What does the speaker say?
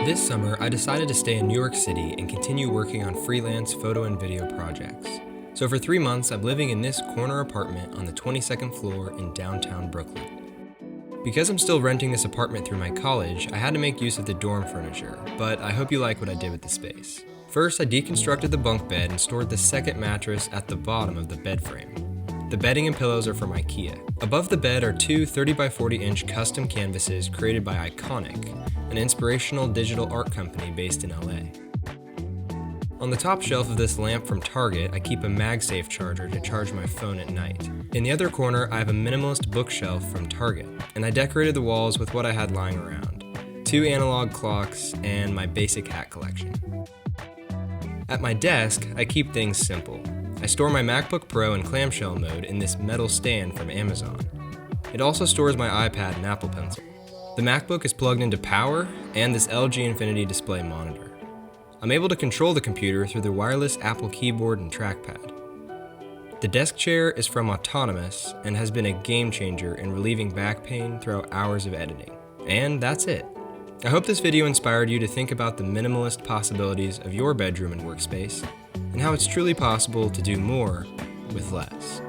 This summer, I decided to stay in New York City and continue working on freelance photo and video projects. So for 3 months, I'm living in this corner apartment on the 22nd floor in downtown Brooklyn. Because I'm still renting this apartment through my college, I had to make use of the dorm furniture, but I hope you like what I did with the space. First, I deconstructed the bunk bed and stored the second mattress at the bottom of the bed frame. The bedding and pillows are from IKEA. Above the bed are two 30 by 40 inch custom canvases created by Iconic, an inspirational digital art company based in LA. On the top shelf of this lamp from Target, I keep a MagSafe charger to charge my phone at night. In the other corner, I have a minimalist bookshelf from Target, and I decorated the walls with what I had lying around: 2 analog clocks and my basic hat collection. At my desk, I keep things simple. I store my MacBook Pro in clamshell mode in this metal stand from Amazon. It also stores my iPad and Apple Pencil. The MacBook is plugged into power and this LG Infinity display monitor. I'm able to control the computer through the wireless Apple keyboard and trackpad. The desk chair is from Autonomous and has been a game changer in relieving back pain throughout hours of editing. And that's it. I hope this video inspired you to think about the minimalist possibilities of your bedroom and workspace, and how it's truly possible to do more with less.